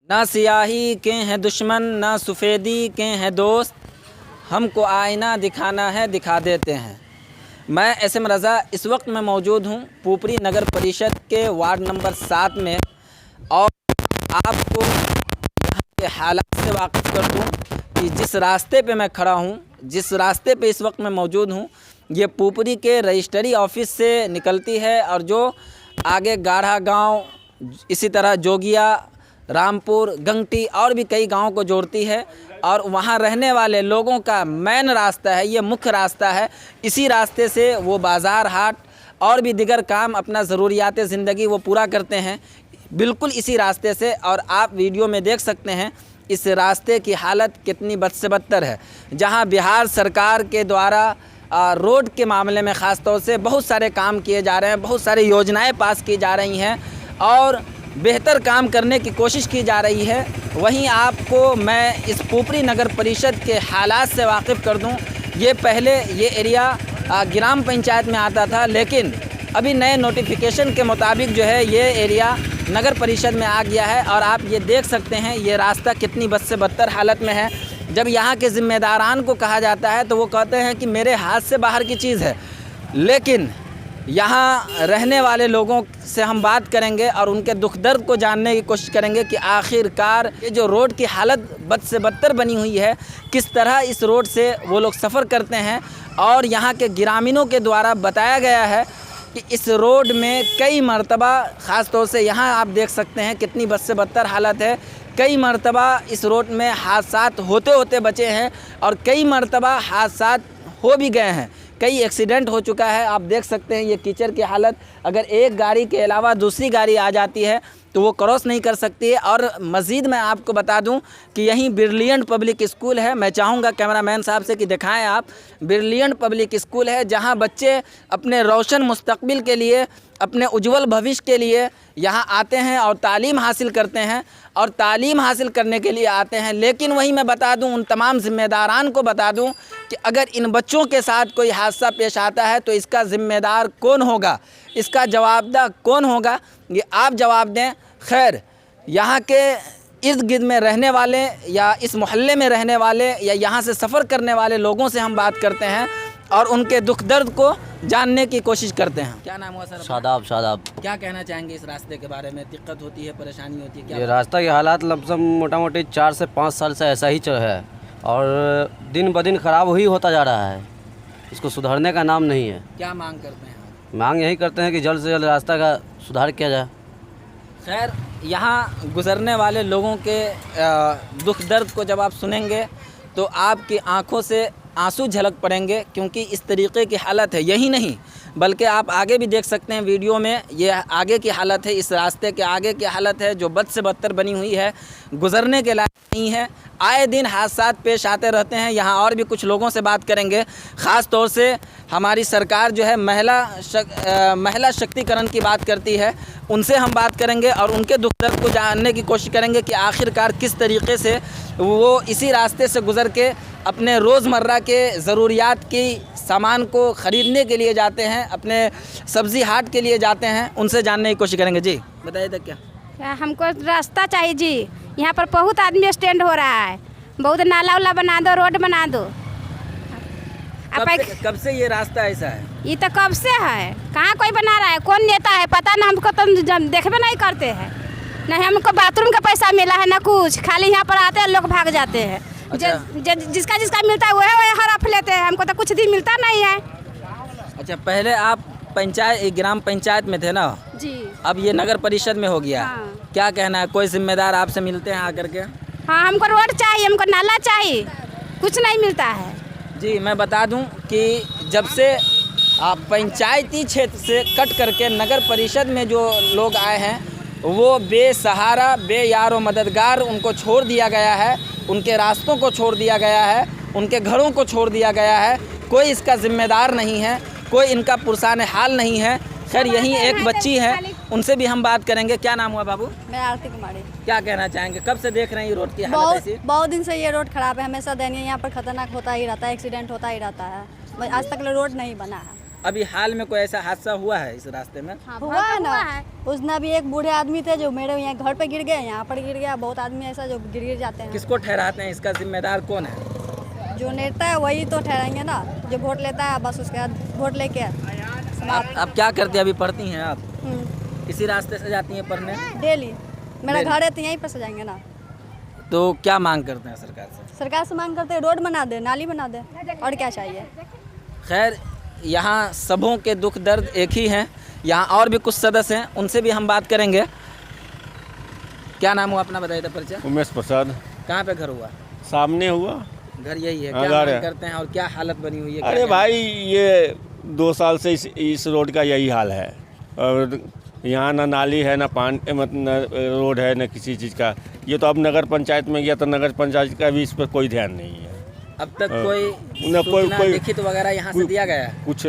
ना सियाही के हैं दुश्मन, ना सफ़ेदी के हैं दोस्त, हमको आईना दिखाना है दिखा देते हैं। मैं एसएम रज़ा इस वक्त मैं मौजूद हूँ पुपरी नगर परिषद के वार्ड नंबर 7 में, और आपको यहाँ के हालात से वाकिफ़ कर दूँ कि जिस रास्ते पे मैं खड़ा हूँ, जिस रास्ते पे इस वक्त मैं मौजूद हूँ, ये पुपरी के रजिस्ट्री ऑफिस से निकलती है और जो आगे गाढ़ा गांव, इसी तरह जोगिया, रामपुर, गंगटी और भी कई गांवों को जोड़ती है। और वहां रहने वाले लोगों का मेन रास्ता है, ये मुख्य रास्ता है। इसी रास्ते से वो बाज़ार, हाट और भी दिगर काम, अपना ज़रूरियात ज़िंदगी वो पूरा करते हैं, बिल्कुल इसी रास्ते से। और आप वीडियो में देख सकते हैं इस रास्ते की हालत कितनी बद से बदतर है, जहाँ बिहार सरकार के द्वारा रोड के मामले में ख़ास तौर से बहुत सारे काम किए जा रहे हैं, बहुत सारी योजनाएं पास की जा रही हैं और बेहतर काम करने की कोशिश की जा रही है। वहीं आपको मैं इस पुपरी नगर परिषद के हालात से वाकिफ़ कर दूं। ये पहले ये एरिया ग्राम पंचायत में आता था, लेकिन अभी नए नोटिफिकेशन के मुताबिक जो है ये एरिया नगर परिषद में आ गया है। और आप ये देख सकते हैं ये रास्ता कितनी बद से बदतर हालत में है। जब यहाँ के ज़िम्मेदारान को कहा जाता है तो वो कहते हैं कि मेरे हाथ से बाहर की चीज़ है, लेकिन यहाँ रहने वाले लोगों से हम बात करेंगे और उनके दुख दर्द को जानने की कोशिश करेंगे कि आखिरकार ये जो रोड की हालत बद से बदतर बनी हुई है, किस तरह इस रोड से वो लोग सफ़र करते हैं। और यहाँ के ग्रामीणों के द्वारा बताया गया है कि इस रोड में कई मरतबा, ख़ास तौर से यहाँ आप देख सकते हैं कितनी बद से बदतर हालत है, कई मरतबा इस रोड में हादसात होते होते बचे हैं और कई मरतबा हादसात हो भी गए हैं, कई एक्सीडेंट हो चुका है। आप देख सकते हैं ये कीचड़ की हालत, अगर एक गाड़ी के अलावा दूसरी गाड़ी आ जाती है तो वो क्रॉस नहीं कर सकती है। और मज़ीद मैं आपको बता दूं कि यहीं ब्रिलियंट पब्लिक स्कूल है। मैं चाहूँगा कैमरामैन साहब से कि दिखाएं आप, ब्रिलियंट पब्लिक स्कूल है जहां बच्चे अपने रोशन मुस्तकबिल के लिए, अपने उज्जवल भविष्य के लिए यहाँ आते हैं और तालीम हासिल करते हैं और तालीम हासिल करने के लिए आते हैं। लेकिन वहीं मैं बता दूं, उन तमाम ज़िम्मेदारान को बता दूं कि अगर इन बच्चों के साथ कोई हादसा पेश आता है तो इसका ज़िम्मेदार कौन होगा, इसका जवाबदेह कौन होगा, ये आप जवाब दें। खैर, यहाँ के इर्द गिर्द में रहने वाले या इस मोहल्ले में रहने वाले या यहाँ से सफ़र करने वाले लोगों से हम बात करते हैं और उनके दुख दर्द को जानने की कोशिश करते हैं। क्या नाम हुआ सर? शादाब। शादाब। क्या कहना चाहेंगे इस रास्ते के बारे में? दिक्कत होती है, परेशानी होती है क्या? ये रास्ता की हालात लमसम मोटा मोटी 4 से 5 साल से ऐसा ही चल है और दिन ब दिन ख़राब ही होता जा रहा है, इसको सुधारने का नाम नहीं है। क्या मांग करते हैं? मांग यही करते हैं कि जल्द से जल्द रास्ता का सुधार किया जाए। खैर, यहाँ गुज़रने वाले लोगों के दुख दर्द को जब आप सुनेंगे तो आपकी आंखों से आंसू झलक पड़ेंगे, क्योंकि इस तरीके की हालत है। यही नहीं बल्कि आप आगे भी देख सकते हैं वीडियो में, ये आगे की हालत है, इस रास्ते के आगे की हालत है जो बद से बदतर बनी हुई है, गुज़रने के लायक नहीं है। आए दिन हादसा पेश आते रहते हैं। यहाँ और भी कुछ लोगों से बात करेंगे, ख़ास तौर से हमारी सरकार जो है महिला शक्तिकरण की बात करती है, उनसे हम बात करेंगे और उनके दुख दर्द को जानने की कोशिश करेंगे कि आखिरकार किस तरीके से वो इसी रास्ते से गुज़र के अपने रोज़मर्रा के ज़रूरियात की सामान को ख़रीदने के लिए जाते हैं, अपने सब्ज़ी हाट के लिए जाते हैं। उनसे जानने की कोशिश करेंगे। जी बताइए तक क्या हमको रास्ता चाहिए जी। यहाँ पर बहुत आदमी स्टैंड हो रहा है, बहुत नाला उला बना दो, रोड बना दो। कब से ये रास्ता ऐसा है? ये तो कब से है, कहाँ कोई बना रहा है, कौन नेता है पता ना, हमको तो देखबे नहीं करते हैं, नहीं हमको बाथरूम का पैसा मिला है ना कुछ, खाली यहाँ पर आते हैं लोग भाग जाते हैं। अच्छा। जिसका जिसका मिलता है वह हड़प लेते हैं, हमको तो कुछ भी मिलता नहीं है। अच्छा, पहले आप ग्राम पंचायत में थे ना जी, अब ये नगर परिषद में हो गया। हाँ। क्या कहना है, कोई जिम्मेदार आपसे मिलते हैं आकर के? हाँ, हमको रोड चाहिए, हमको नाला चाहिए, कुछ नहीं मिलता है। जी, मैं बता दूं कि जब से पंचायती क्षेत्र से कट करके नगर परिषद में जो लोग आए हैं वो बेसहारा, बेयारो मददगार, उनको छोड़ दिया गया है, उनके रास्तों को छोड़ दिया गया है, उनके घरों को छोड़ दिया गया है। कोई इसका ज़िम्मेदार नहीं है, कोई इनका पुरसान हाल नहीं है। खैर, यहीं एक बच्ची है, उनसे भी हम बात करेंगे। क्या नाम हुआ बाबू? मैं आरती कुमारी। क्या कहना चाहेंगे, कब से देख रहे हैं ये रोड की हालत ऐसी? बहुत दिन से ये रोड खराब है, हमेशा दैनिक यहाँ पर खतरनाक होता ही रहता है, एक्सीडेंट होता ही रहता है, आज तक रोड नहीं बना है। अभी हाल में कोई ऐसा हादसा हुआ है इस रास्ते में? हुआ है ना, उस दिन भी एक बूढ़े आदमी थे जो मेरे यहाँ घर पे गिर गए, यहाँ पर गिर गया। बहुत आदमी ऐसा जो गिर जाते हैं। किसको ठहराते हैं, इसका जिम्मेदार कौन है? जो नेता है वही तो ठहराएंगे ना, जो वोट लेता है बस उसके बाद वोट लेके आप क्या करती हैं? अभी पढ़ती हैं आप? इसी रास्ते से जाती हैं पढ़ने? डेली मेरा घर है तो यहीं पर से जाएंगे ना। तो क्या मांग करते हैं सरकार से? सरकार से मांग करते हैं रोड बना दे, नाली बना दे, और क्या चाहिए। खैर, यहाँ सबों के दुख दर्द एक ही हैं। यहाँ और भी कुछ सदस्य हैं, उनसे भी हम बात करेंगे। क्या नाम हुआ अपना, बताइए तो परिचय। उमेश प्रसाद। कहाँ पे घर हुआ? सामने हुआ। घर यही है? हाँ, क्या घर मांग है। करते हैं और क्या हालत बनी हुई है? क्या अरे कहना भाई, ये 2 साल से इस रोड का यही हाल है। और यहाँ ना नाली है, ना पानी, मतलब रोड है, ना किसी चीज़ का। ये तो अब नगर पंचायत में गया तो नगर पंचायत का भी इस पर कोई ध्यान नहीं है। अब तक कोई ना सूचना कोई लिखित वगैरह यहाँ से दिया गया है? कुछ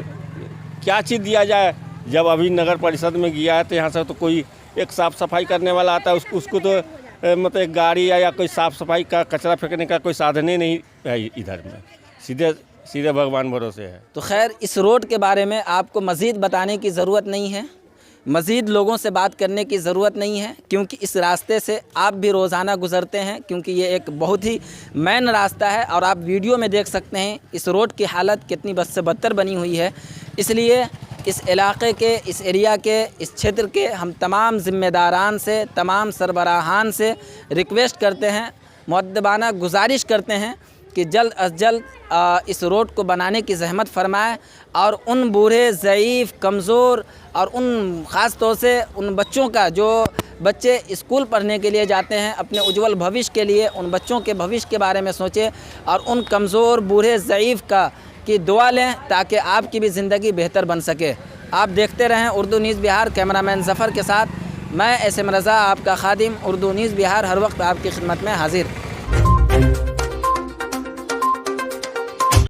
क्या चीज़ दिया जाए। जब अभी नगर परिषद में गया है तो यहाँ से तो कोई एक साफ़ सफाई करने वाला आता है, उसको तो मतलब एक गाड़ी या कोई साफ़ सफाई का, कचरा फेंकने का कोई साधन ही नहीं है इधर में। सीधे भगवान भरोसे है। तो खैर, इस रोड के बारे में आपको मज़ीद बताने की ज़रूरत नहीं है, मज़ीद लोगों से बात करने की ज़रूरत नहीं है, क्योंकि इस रास्ते से आप भी रोज़ाना गुज़रते हैं, क्योंकि ये एक बहुत ही मेन रास्ता है और आप वीडियो में देख सकते हैं इस रोड की हालत कितनी बद से बदतर बनी हुई है। इसलिए इस इलाके के, इस एरिया के, इस क्षेत्र के हम तमाम ज़िम्मेदारान से, तमाम सरबराहान से रिक्वेस्ट करते हैं, मुअद्दबाना गुजारिश करते हैं कि जल्द अज जल्द इस रोड को बनाने की ज़हमत फरमाएं और उन बूढ़े, ज़ईफ़, कमज़ोर और उन ख़ास तौर से उन बच्चों का, जो बच्चे स्कूल पढ़ने के लिए जाते हैं अपने उज्जवल भविष्य के लिए, उन बच्चों के भविष्य के बारे में सोचें और उन कमज़ोर, बूढ़े, ज़ईफ़ की दुआ लें ताकि आपकी भी ज़िंदगी बेहतर बन सके। आप देखते रहें उर्दू न्यूज़ बिहार। कैमरामैन ज़फ़र के साथ मैं SM रज़ा, आपका खादिम। उर्दू न्यूज़ बिहार हर वक्त आपकी खिदमत में हाजिर।